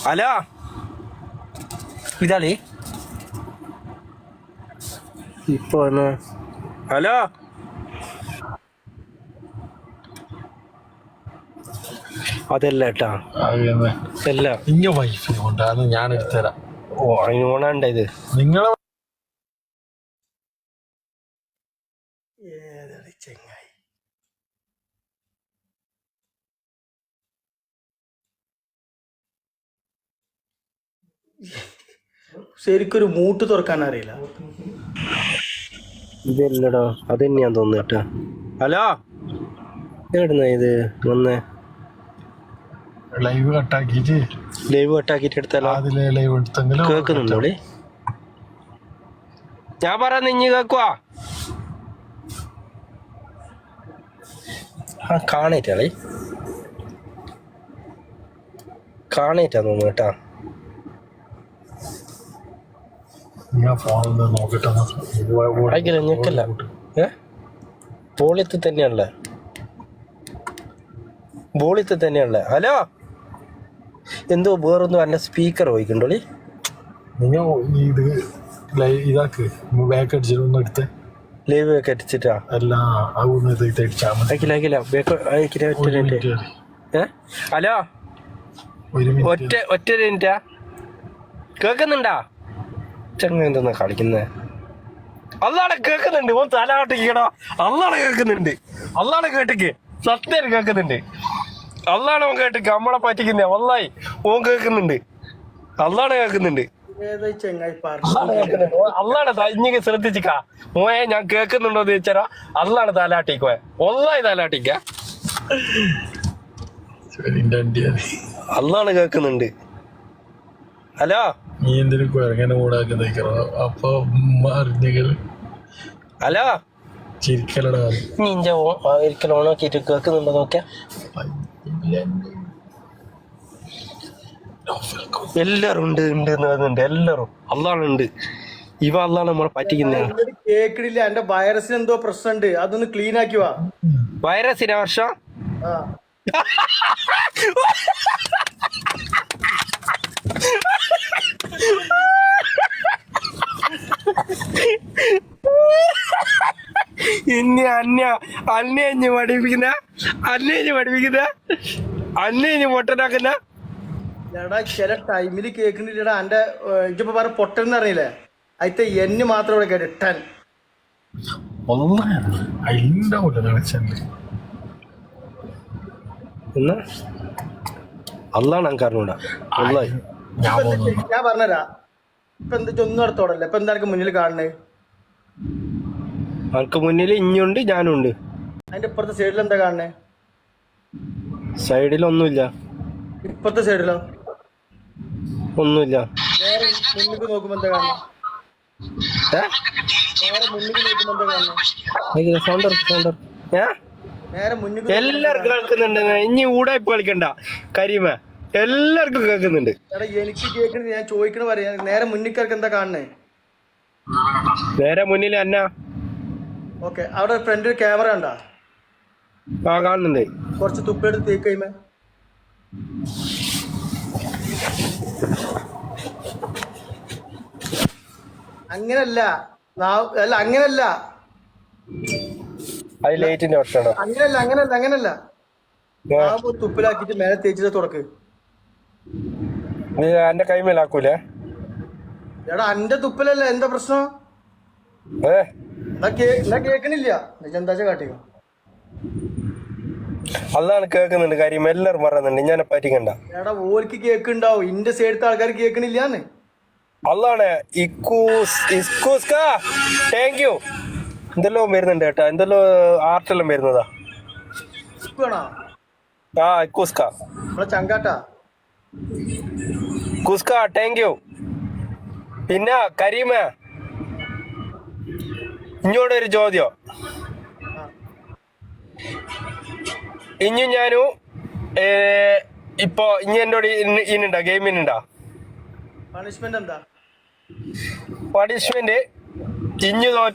Hello ഇതാളി ഇപ്പൊ hello അതല്ല കേട്ടാ അല്ല ഇങ്ങ വൈഫ് കൊണ്ടാണ് ഞാൻ എടുത്തുതരാം. ഓ അതിന് ഓണാണ്ട ഇത് നിങ്ങളെ ഏതടി ചെങ്ങായി ശരിക്കൊരു മൂട്ട് തുറക്കാൻ അറിയില്ല. ഇതല്ലടോ അത് തന്നെയാ തോന്നുന്നു കേട്ടാ. ഹലോ എവിടുന്ന ഇത് വന്നേ? ലൈവ് കട്ടാക്കിട്ട് ലൈവ് കട്ടാക്കിട്ട് എടുത്താലോ? അതിലെ ലൈവ് എടുത്തെങ്കിലും കേക്കുന്നുണ്ടോളി? ഞാൻ പറയുന്ന ഇഞ്ഞ് കേക്കുവാ? ആ കാണേറ്റാളി കാണേറ്റാ തോന്നുന്നു കേട്ടാ. ഞാൻ ഫോണിൽ നോക്കട്ടെ. ആയിക്കില്ല ഞെക്കല്ല. ബോളിത്ത് തന്നെയാണല്ലേ, ബോളിത്ത് തന്നെയാണല്ലേ. ഹലോ എന്തോ വേറൊന്നും അല്ല, സ്പീക്കർ പോയിക്കണ്ടോളി. നിങ്ങൾ ഇത് ഇതാക്ക് ബാക്ക് അടിച്ചിട്ടൊന്നും എടുത്ത് ലൈവ് ഒക്കെ അടിച്ചിട്ടാ എല്ലാം അതൊന്ന് ഇത് അടിച്ചാൽ മതി. അയക്കില്ല അയക്കില്ല ഒരു മിനിറ്റ് ഹലോ ഒറ്റ മിനിറ്റാ. കേക്കുന്നുണ്ടാ? ചങ്ങ എന്തെന്നാ കളിക്കുന്നേ? അല്ലാടെ കേക്കുന്നുണ്ട്. ഓൻ തലാട്ടിക്കണോ? അല്ലാടെ കേക്കുന്നുണ്ട്. അല്ലാടെ കേട്ടിക്ക്, സത്യം കേക്കുന്നുണ്ട്. അല്ലാടെ ഓൻ കേട്ടിക്ക്, നമ്മളെ പറ്റിക്കുന്നേ. വല്ലായി ഓൻ കേക്കുന്നുണ്ട്. അല്ലാടെ കേക്കുന്നുണ്ട്. ഏതാ ചെങ്ങായി അല്ലാടെ ഇഞ്ഞിക്ക് ശ്രദ്ധിച്ചിക്കാ മോയെ, ഞാൻ കേക്കുന്നുണ്ടോ എന്ന് ചോദിച്ചാ അല്ലാടെ തലാട്ടിക്കോ. ഒന്നായി തലാട്ടിക്ക. അല്ലാടെ കേക്കുന്നുണ്ട്. ഹലോ നീ എന്തിനും കുരങ്ങനെ കൂടാക്കുന്നോ? അപ്പൊ അറിഞ്ഞ ഹലോ ചിരിക്കലടാ. നീ ഇന്റെ ഒരിക്കലും ഓണാക്കിട്ട് കേക്കുന്നുണ്ടോ നോക്കിയാ? എല്ലാരും ഉണ്ട് ഉണ്ട് എല്ലാരും. അല്ലാളുണ്ട്. ഇവ അല്ലാണ് നമ്മളെ പറ്റിക്കുന്ന. കേക്കണില്ല, എന്റെ വൈറസിന് എന്തോ പ്രശ്നമുണ്ട്, അതൊന്ന് ക്ലീൻ ആക്കി വാ. വൈറസിനാ വർഷം? ആ ഇനി അന്നേഞ്ഞ് പഠിപ്പിക്കുന്ന അന്നേഞ്ഞ് പൊട്ടനാക്കുന്ന. എടാ ചില ടൈമില് കേക്കണില്ലടാ. എന്റെ ഇപ്പൊ പറ പൊട്ടെന്ന് അറിയില്ലേ, അതിത്തെ എന്നെ മാത്രം ഇവിടെ കേട്ട് ടെൻ. അല്ലാണ് എനിക്കറിഞ്ഞൂടാ. ഞാൻ പറഞ്ഞുതരാ. ഇപ്പൊ എന്താ ഒന്നും നടത്തോടല്ലേ? ഇപ്പൊ എന്താ എനിക്ക് മുന്നിൽ കാണണേ? എനിക്ക് മുന്നിൽ ഇഞ്ഞുണ്ട്, ഞാനുണ്ട്. അതിന്റെ ഇപ്പുറത്തെ സൈഡിൽ എന്താ കാണണേ? സൈഡിലൊന്നുമില്ല. ഇപ്പുറത്തെ സൈഡിലോ? ഒന്നുമില്ല. നേരെ മുന്നിൽ നോക്കുമ്പോ എന്താ കാണണേ? നേരെ മുന്നിൽ നോക്കുമ്പോ എന്താ കാണണേ? നേരെ മുന്നിൽ എല്ലാവർക്കും കേൾക്കുന്നുണ്ട്. ഇനി ഊടായ്പ കളിക്കണ്ട കരീമ, എല്ലാവർക്കും കേൾക്കുന്നുണ്ട്. എടാ എനിക്ക് കേൾക്കണ, ഞാൻ ചോദിക്കണ പറയാ. നേരെ മുന്നിൽ എന്താ കാണണേ? നേരെ മുന്നിൽ അന്ന. ഓക്കെ, അവിടെ ഫ്രണ്ടിൽ ക്യാമറ ഉണ്ടാ? ആ കാണുന്നുണ്ട്. കുറച്ച് തുപ്പെടുത്ത് തേക്ക് കഴിയുമ്പോ അങ്ങനല്ല. അല്ല അങ്ങനല്ല, അത് ലൈറ്റിന്റെ പ്രശ്നമാണോ? അങ്ങനല്ല. തുപ്പിലാക്കിട്ട് മേലെ തേച്ചിട്ട് തുറക്ക്. നീ എന്റെ കൈമേലാക്കൂലേ? എടാ എന്റെ തുപ്പലല്ല, എന്താ പ്രശ്നം? എന്നാ കേക്കണില്ല, എന്താ കാട്ടിക്കോ. അതാണ് കേൾക്കുന്നുണ്ട് കാര്യം, എല്ലാരും പറയുന്നുണ്ട്. ഞാൻ പറ്റിക്കണ്ട. എടാ ഓർക്ക് കേക്കുണ്ടാവും, ഇന്റെ സൈഡത്തെ ആൾക്കാർ കേക്കണില്ലാന്ന്. അതാണ് താങ്ക് യു. എന്തെല്ലാം വരുന്നുണ്ട് കേട്ടാ, എന്തെല്ലോ ആർട്ടെല്ലാം വരുന്നതാ. ആ ഇക്കൂസ്ക ചങ്കാട്ടാ കുസ്ക, താങ്ക് യു. പിന്നെ കരീമ, ഇഞ്ഞോടൊരു ചോദ്യം. ഇഞ്ഞും ഞാനും ഇപ്പൊ ഇനി എന്നോട് ഇന്നുണ്ടാ ഗെയിമിനുണ്ടാ പണിഷ്മെന്റ് എന്താ? പണിഷ്മെന്റ് ഇഞ്ഞു തോറ്റ